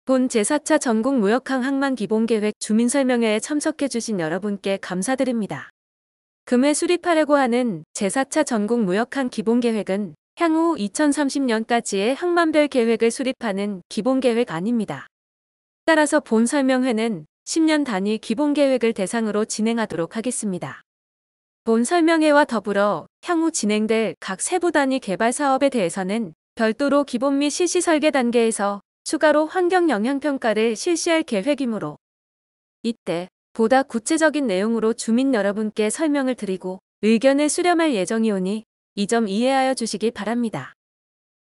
본 제4차 전국무역항 항만기본계획 주민설명회에 참석해주신 여러분께 감사드립니다. 금해 수립하려고 하는 제4차 전국무역항 기본계획은 향후 2030년까지의 항만별 계획을 수립하는 기본계획 아닙니다. 따라서 본 설명회는 10년 단위 기본계획을 대상으로 진행하도록 하겠습니다. 본 설명회와 더불어 향후 진행될 각 세부 단위 개발 사업에 대해서는 별도로 기본 및 실시 설계 단계에서 추가로 환경 영향평가를 실시할 계획이므로 이때 보다 구체적인 내용으로 주민 여러분께 설명을 드리고 의견을 수렴할 예정이오니 이 점 이해하여 주시기 바랍니다.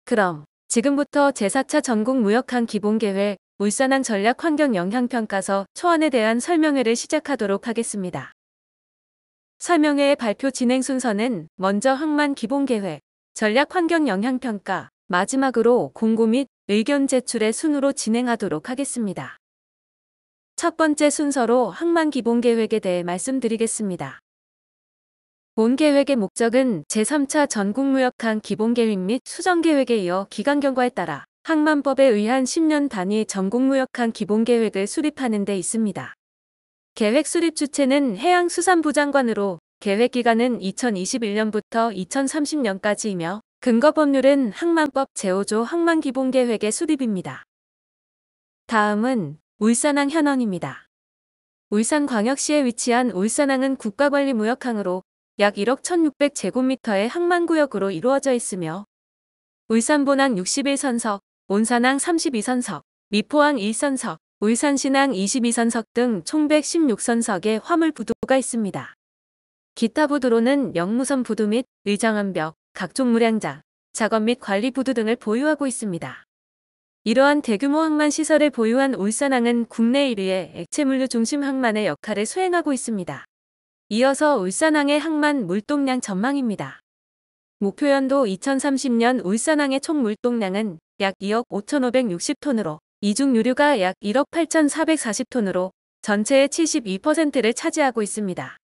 그럼 지금부터 제4차 전국무역항 기본계획 울산항 전략환경영향평가서 초안에 대한 설명회를 시작하도록 하겠습니다. 설명회의 발표 진행 순서는 먼저 항만 기본계획, 전략환경영향평가, 마지막으로 공고 및 의견 제출의 순으로 진행하도록 하겠습니다. 첫 번째 순서로 항만 기본계획에 대해 말씀드리겠습니다. 본 계획의 목적은 제3차 전국무역항 기본계획 및 수정계획에 이어 기간경과에 따라 항만법에 의한 10년 단위 전국무역항 기본계획을 수립하는 데 있습니다. 계획 수립 주체는 해양수산부 장관으로 계획기간은 2021년부터 2030년까지이며 근거법률은 항만법 제5조 항만기본계획의 수립입니다. 다음은 울산항 현황입니다. 울산광역시에 위치한 울산항은 국가관리무역항으로 약 1억 1600제곱미터의 항만구역으로 이루어져 있으며 울산본항 61선석, 온산항 32선석, 미포항 1선석, 울산신항 22선석 등 총 116선석의 화물부두가 있습니다. 기타 부두로는 역무선 부두 및 의정암벽, 각종 물양장, 작업 및 관리 부두 등을 보유하고 있습니다. 이러한 대규모 항만 시설을 보유한 울산항은 국내 1위의 액체물류 중심 항만의 역할을 수행하고 있습니다. 이어서 울산항의 항만 물동량 전망입니다. 목표연도 2030년 울산항의 총 물동량은 약 2억 5,560톤으로 이중 유류가 약 1억 8,440톤으로 전체의 72%를 차지하고 있습니다.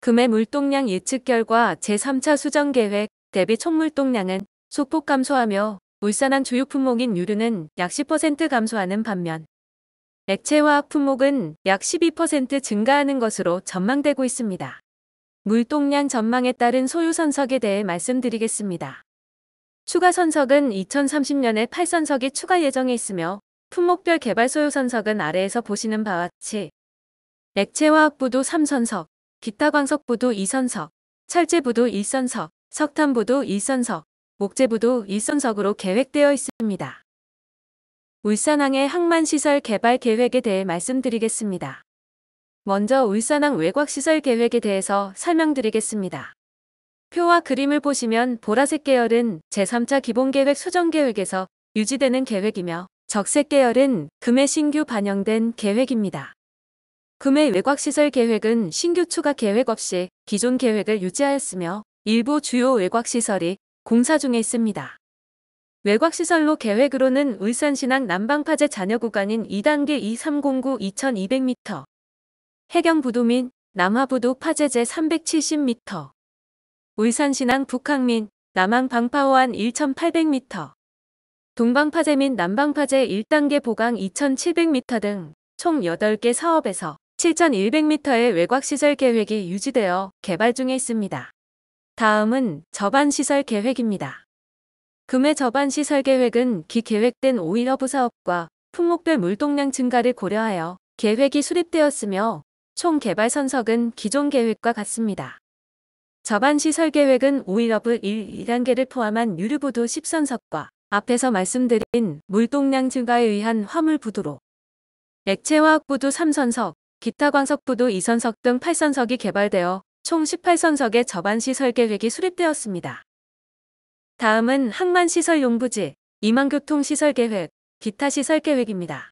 금해 물동량 예측 결과 제3차 수정계획 대비 총 물동량은 소폭 감소하며 울산항 주요 품목인 유류는 약 10% 감소하는 반면 액체화학 품목은 약 12% 증가하는 것으로 전망되고 있습니다. 물동량 전망에 따른 소요 선석에 대해 말씀드리겠습니다. 추가 선석은 2030년에 8선석이 추가 예정에 있으며 품목별 개발 소요 선석은 아래에서 보시는 바와 같이 액체화학부두 3선석, 기타광석부두 2선석, 철제부두 1선석, 석탄부두 1선석, 목재부두 1선석으로 계획되어 있습니다. 울산항의 항만시설 개발 계획에 대해 말씀드리겠습니다. 먼저 울산항 외곽시설 계획에 대해서 설명드리겠습니다. 표와 그림을 보시면 보라색 계열은 제3차 기본계획 수정계획에서 유지되는 계획이며 적색 계열은 금해 신규 반영된 계획입니다. 금해 외곽시설 계획은 신규 추가 계획 없이 기존 계획을 유지하였으며 일부 주요 외곽시설이 공사 중에 있습니다. 외곽시설로 계획으로는 울산신항 남방파제 잔여 구간인 2단계 2309 2200m, 해경부두 및 남하부두 파제제 370m, 울산신항 북항 및 남항 방파호안 1800m, 동방파제 및 남방파제 1단계 보강 2700m 등 총 8개 사업에서 7100m의 외곽시설 계획이 유지되어 개발 중에 있습니다. 다음은 저반시설 계획입니다. 금해 저반시설 계획은 기계획된 오일허브 사업과 품목별 물동량 증가를 고려하여 계획이 수립되었으며 총 개발 선석은 기존 계획과 같습니다. 저반시설 계획은 오일허브 1단계를 포함한 유류부두 10선석과 앞에서 말씀드린 물동량 증가에 의한 화물부두로 액체화학부두 3선석, 기타광석부두 2선석 등 8선석이 개발되어 총 18선석의 저반시설 계획이 수립되었습니다. 다음은 항만시설 용부지, 이만교통시설 계획, 기타 시설 계획입니다.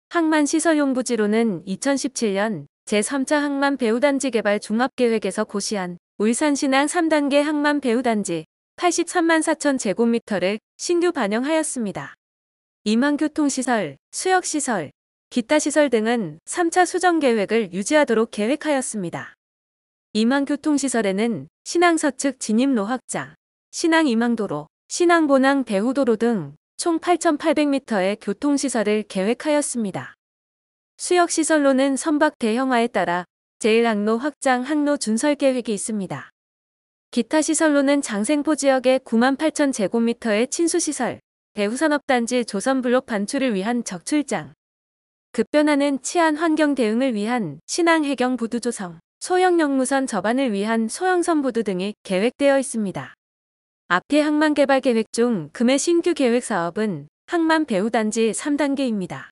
항만시설 용부지로는 2017년 제3차 항만 배후단지 개발 종합계획에서 고시한 울산신항 3단계 항만 배후단지 83만 4천 제곱미터를 신규 반영하였습니다. 이만교통시설, 수역시설, 기타 시설 등은 3차 수정계획을 유지하도록 계획하였습니다. 이만교통시설에는 신항 서측 진입로 확장, 신항 이망도로, 신항 본항 배후도로 등 총 8,800m의 교통시설을 계획하였습니다. 수역시설로는 선박 대형화에 따라 제1항로 확장 항로 준설 계획이 있습니다. 기타 시설로는 장생포 지역의 98,000제곱미터의 친수시설, 대우산업단지 조선블록 반출을 위한 적출장, 급변하는 치안 환경 대응을 위한 신항해경 부두 조성, 소형 영무선 접안을 위한 소형선 부두 등이 계획되어 있습니다. 앞의 항만 개발 계획 중 금해 신규 계획 사업은 항만 배후단지 3단계입니다.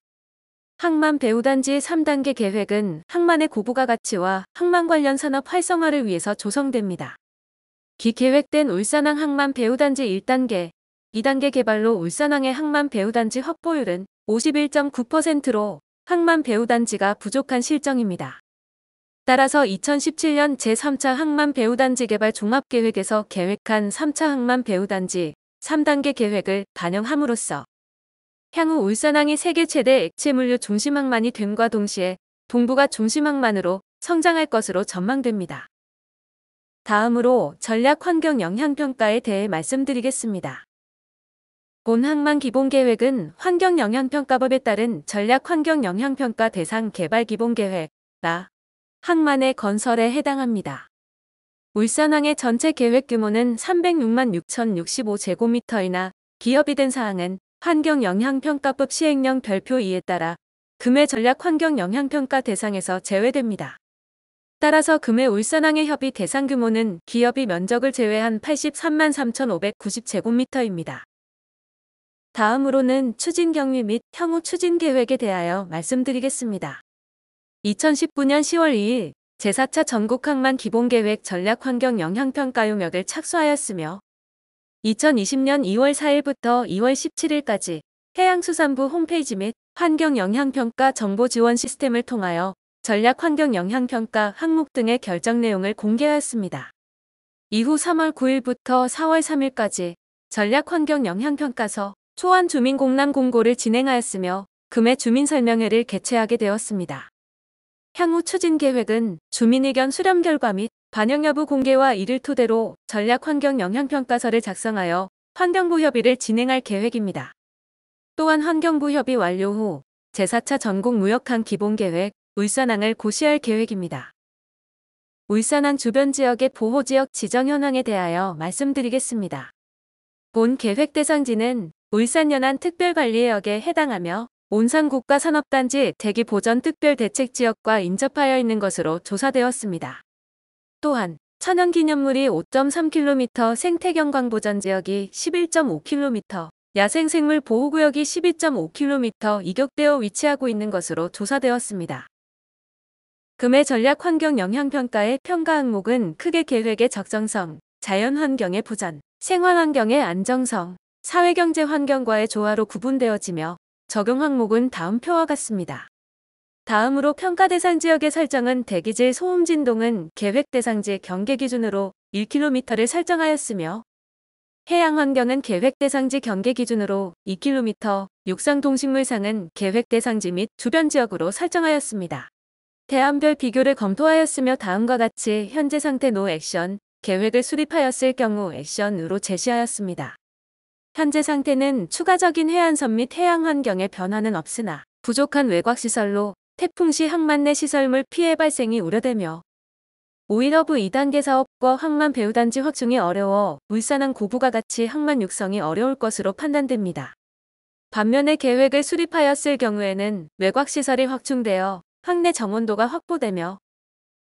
항만 배후단지 3단계 계획은 항만의 고부가 가치와 항만 관련 산업 활성화를 위해서 조성됩니다. 기계획된 울산항 항만 배후단지 1단계, 2단계 개발로 울산항의 항만 배후단지 확보율은 51.9%로 항만 배후단지가 부족한 실정입니다. 따라서 2017년 제3차 항만 배후단지 개발 종합계획에서 계획한 3차 항만 배후단지 3단계 계획을 반영함으로써 향후 울산항이 세계 최대 액체물류 중심항만이 됨과 동시에 동부가 중심항만으로 성장할 것으로 전망됩니다. 다음으로 전략 환경 영향평가에 대해 말씀드리겠습니다. 본 항만 기본계획은 환경영향평가법에 따른 전략 환경영향평가 대상 개발 기본계획, 항만의 건설에 해당합니다. 울산항의 전체 계획 규모는 306만 6,065제곱미터이나 기업이 된 사항은 환경영향평가법 시행령 별표 2에 따라 금해 전략 환경영향평가 대상에서 제외됩니다. 따라서 금해 울산항의 협의 대상 규모는 기업이 면적을 제외한 83만 3,590제곱미터입니다. 다음으로는 추진 경위 및 향후 추진 계획에 대하여 말씀드리겠습니다. 2019년 10월 2일 제4차 전국항만 기본계획 전략 환경 영향평가 용역을 착수하였으며 2020년 2월 4일부터 2월 17일까지 해양수산부 홈페이지 및 환경영향평가 정보지원 시스템을 통하여 전략 환경영향평가 항목 등의 결정 내용을 공개하였습니다. 이후 3월 9일부터 4월 3일까지 전략 환경영향평가서 초안 주민 공람 공고를 진행하였으며 금해 주민설명회를 개최하게 되었습니다. 향후 추진 계획은 주민 의견 수렴 결과 및 반영 여부 공개와 이를 토대로 전략 환경 영향평가서를 작성하여 환경부 협의를 진행할 계획입니다. 또한 환경부 협의 완료 후 제4차 전국 무역항 기본계획 울산항을 고시할 계획입니다. 울산항 주변 지역의 보호지역 지정 현황에 대하여 말씀드리겠습니다. 본 계획 대상지는 울산 연안 특별관리역에 해당하며 온산 국가산업단지 대기보전 특별대책지역과 인접하여 있는 것으로 조사되었습니다. 또한 천연기념물이 5.3km, 생태경관보전지역이 11.5km, 야생생물 보호구역이 12.5km 이격되어 위치하고 있는 것으로 조사되었습니다. 금해 전략 환경 영향평가의 평가 항목은 크게 계획의 적정성, 자연환경의 보전, 생활환경의 안정성, 사회경제 환경과의 조화로 구분되어지며 적용 항목은 다음 표와 같습니다. 다음으로 평가 대상 지역의 설정은 대기질 소음 진동은 계획 대상지 경계 기준으로 1km를 설정하였으며 해양 환경은 계획 대상지 경계 기준으로 2km, 육상 동식물상은 계획 대상지 및 주변 지역으로 설정하였습니다. 대안별 비교를 검토하였으며 다음과 같이 현재 상태 노 액션, 계획을 수립하였을 경우 액션으로 제시하였습니다. 현재 상태는 추가적인 해안선 및 해양 환경의 변화는 없으나 부족한 외곽시설로 태풍 시 항만 내 시설물 피해 발생이 우려되며 오일허브 2단계 사업과 항만 배후단지 확충이 어려워 울산항 고부가 가치 항만 육성이 어려울 것으로 판단됩니다. 반면에 계획을 수립하였을 경우에는 외곽시설이 확충되어 항내 정원도가 확보되며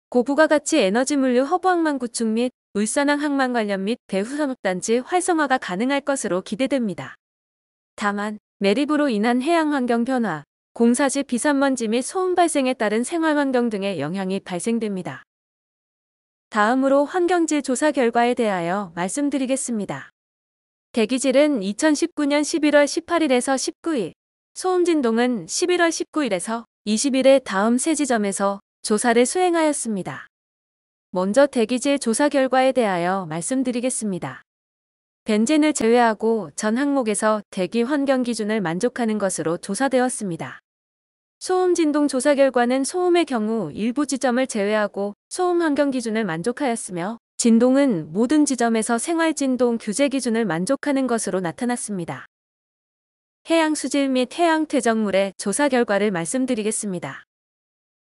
고부가 가치 에너지 물류 허브 항만 구축 및 울산항 항만 관련 및 배후산업단지 활성화가 가능할 것으로 기대됩니다. 다만 매립으로 인한 해양 환경 변화, 공사지 비산먼지 및 소음 발생에 따른 생활환경 등의 영향이 발생됩니다. 다음으로 환경질 조사 결과에 대하여 말씀드리겠습니다. 대기질은 2019년 11월 18일에서 19일, 소음 진동은 11월 19일에서 20일에 다음 세 지점에서 조사를 수행하였습니다. 먼저 대기질 조사 결과에 대하여 말씀드리겠습니다. 벤젠을 제외하고 전 항목에서 대기 환경 기준을 만족하는 것으로 조사되었습니다. 소음 진동 조사 결과는 소음의 경우 일부 지점을 제외하고 소음 환경 기준을 만족하였으며 진동은 모든 지점에서 생활 진동 규제 기준을 만족하는 것으로 나타났습니다. 해양 수질 및 해양 퇴적물의 조사 결과를 말씀드리겠습니다.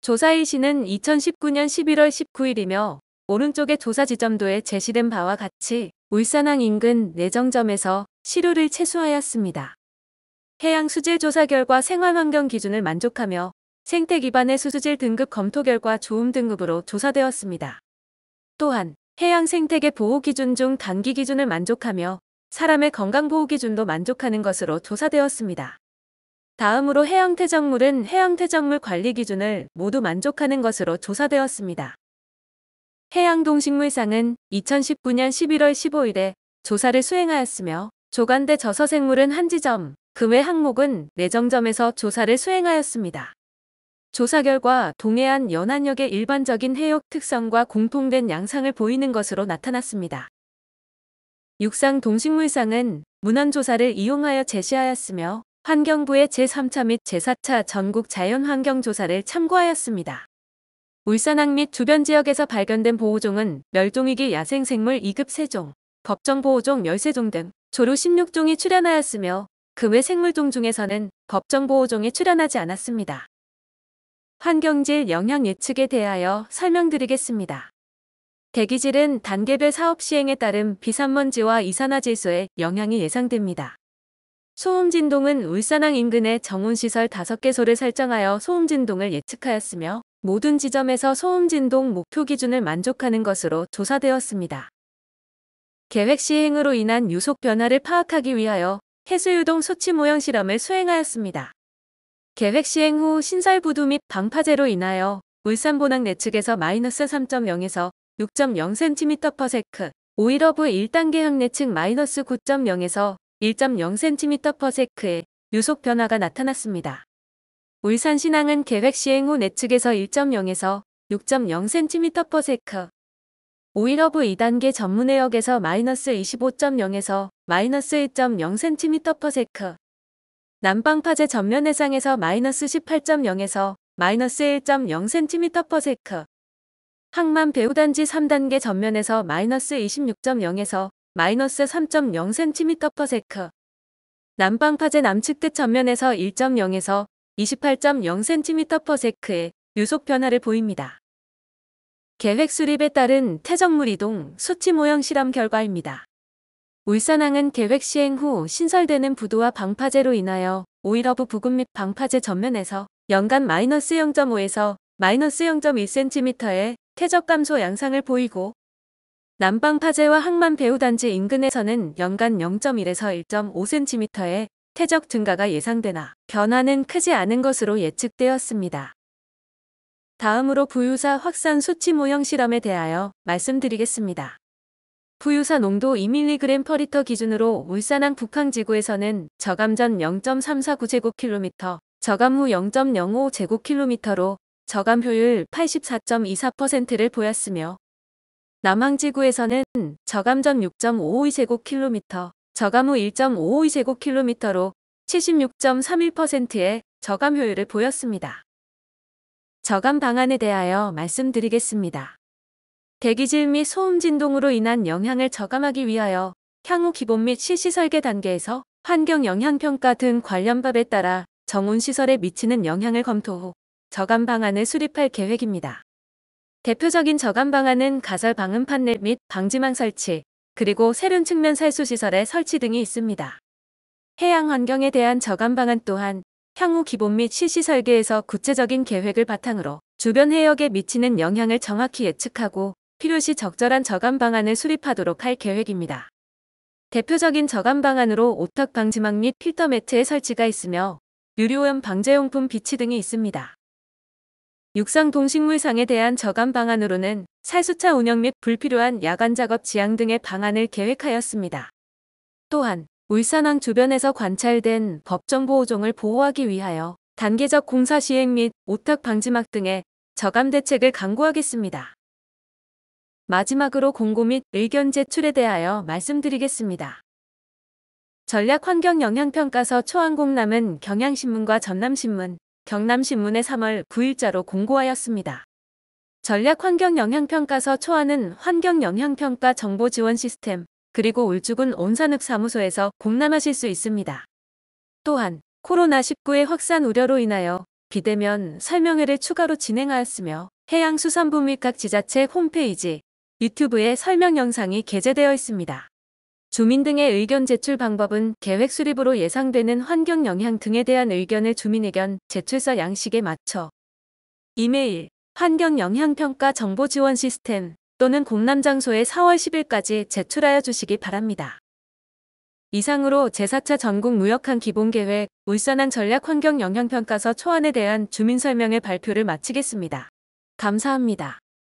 조사 일시는 2019년 11월 19일이며 오른쪽의 조사 지점도에 제시된 바와 같이 울산항 인근 내정점에서 시료를 채수하였습니다. 해양 수질 조사 결과 생활환경 기준을 만족하며 생태 기반의 수수질 등급 검토 결과 좋음 등급으로 조사되었습니다. 또한 해양 생태계 보호 기준 중 단기 기준을 만족하며 사람의 건강 보호 기준도 만족하는 것으로 조사되었습니다. 다음으로 해양 퇴적물은 해양 퇴적물 관리 기준을 모두 만족하는 것으로 조사되었습니다. 해양 동식물상은 2019년 11월 15일에 조사를 수행하였으며 조간대 저서생물은 한 지점, 그 외 항목은 내정점에서 조사를 수행하였습니다. 조사 결과 동해안 연안역의 일반적인 해역 특성과 공통된 양상을 보이는 것으로 나타났습니다. 육상 동식물상은 문헌조사를 이용하여 제시하였으며 환경부의 제3차 및 제4차 전국 자연환경조사를 참고하였습니다. 울산항 및 주변 지역에서 발견된 보호종은 멸종위기 야생생물 2급 3종, 법정보호종 13종 등 조류 16종이 출현하였으며 그 외 생물종 중에서는 법정보호종이 출현하지 않았습니다. 환경질 영향 예측에 대하여 설명드리겠습니다. 대기질은 단계별 사업 시행에 따른 비산먼지와 이산화질소의 영향이 예상됩니다. 소음진동은 울산항 인근의 정온시설 5개소를 설정하여 소음진동을 예측하였으며 모든 지점에서 소음진동 목표 기준을 만족하는 것으로 조사되었습니다. 계획 시행으로 인한 유속 변화를 파악하기 위하여 해수유동 수치 모형 실험을 수행하였습니다. 계획 시행 후 신설부두 및 방파제로 인하여 울산 본항 내측에서 마이너스 3.0에서 6.0cm/s, 오일러브 1단계 항 내측 마이너스 9.0에서 1.0cm/s의 유속 변화가 나타났습니다. 울산 신항은 계획 시행 후 내측에서 1.0에서 6.0cm/s, 오일러브 2단계 전문해역에서 마이너스 25.0에서 마이너스 1.0cm/s, 남방파제 전면 해상에서 마이너스 18.0에서 마이너스 1.0cm/s, 항만 배후단지 3단계 전면에서 마이너스 26.0에서 마이너스 3.0cm/s, 남방파제 남측 끝 전면에서 1.0에서 28.0cm/s의 유속 변화를 보입니다. 계획 수립에 따른 퇴적물 이동 수치 모형 실험 결과입니다. 울산항은 계획 시행 후 신설되는 부두와 방파제로 인하여 오일러브 부근 및 방파제 전면에서 연간 마이너스 0.5에서 마이너스 0.1cm의 퇴적 감소 양상을 보이고 남방파제와 항만 배후단지 인근에서는 연간 0.1에서 1.5cm의 퇴적 증가가 예상되나 변화는 크지 않은 것으로 예측되었습니다. 다음으로 부유사 확산 수치 모형 실험에 대하여 말씀드리겠습니다. 부유사 농도 2mg/L 기준으로 울산항 북항지구에서는 저감 전 0.349제곱킬로미터, 저감 후 0.05제곱킬로미터로 저감 효율 84.24%를 보였으며 남항지구에서는 저감 전 6.552제곱킬로미터, 저감 후 1.552제곱킬로미터로 76.31%의 저감 효율을 보였습니다. 저감 방안에 대하여 말씀드리겠습니다. 대기질 및 소음 진동으로 인한 영향을 저감하기 위하여 향후 기본 및 실시 설계 단계에서 환경 영향 평가 등 관련 법에 따라 정온 시설에 미치는 영향을 검토 후 저감 방안을 수립할 계획입니다. 대표적인 저감 방안은 가설 방음 판넬 및 방지망 설치, 그리고 세륜 측면 살수 시설의 설치 등이 있습니다. 해양 환경에 대한 저감 방안 또한 향후 기본 및 실시 설계에서 구체적인 계획을 바탕으로 주변 해역에 미치는 영향을 정확히 예측하고 필요시 적절한 저감 방안을 수립하도록 할 계획입니다. 대표적인 저감 방안으로 오탁 방지망 및 필터 매트의 설치가 있으며 유류오염 방제용품 비치 등이 있습니다. 육상 동식물상에 대한 저감 방안으로는 살수차 운영 및 불필요한 야간 작업 지양 등의 방안을 계획하였습니다. 또한 울산항 주변에서 관찰된 법정보호종을 보호하기 위하여 단계적 공사 시행 및 오탁 방지막 등의 저감 대책을 강구하겠습니다. 마지막으로 공고 및 의견 제출에 대하여 말씀드리겠습니다. 전략환경영향평가서 초안공람은 경향신문과 전남신문, 경남신문의 3월 9일자로 공고하였습니다. 전략환경영향평가서 초안은 환경영향평가 정보지원 시스템, 그리고 울주군 온산읍사무소에서 공람하실 수 있습니다. 또한 코로나19의 확산 우려로 인하여 비대면 설명회를 추가로 진행하였으며 해양수산부 및 각 지자체 홈페이지, 유튜브에 설명 영상이 게재되어 있습니다. 주민 등의 의견 제출 방법은 계획 수립으로 예상되는 환경 영향 등에 대한 의견을 주민 의견 제출서 양식에 맞춰 이메일, 환경 영향 평가 정보 지원 시스템 또는 공람 장소에 4월 10일까지 제출하여 주시기 바랍니다. 이상으로 제4차 전국 무역항 기본계획 울산항 전략환경 영향평가서 초안에 대한 주민 설명회 발표를 마치겠습니다. 감사합니다.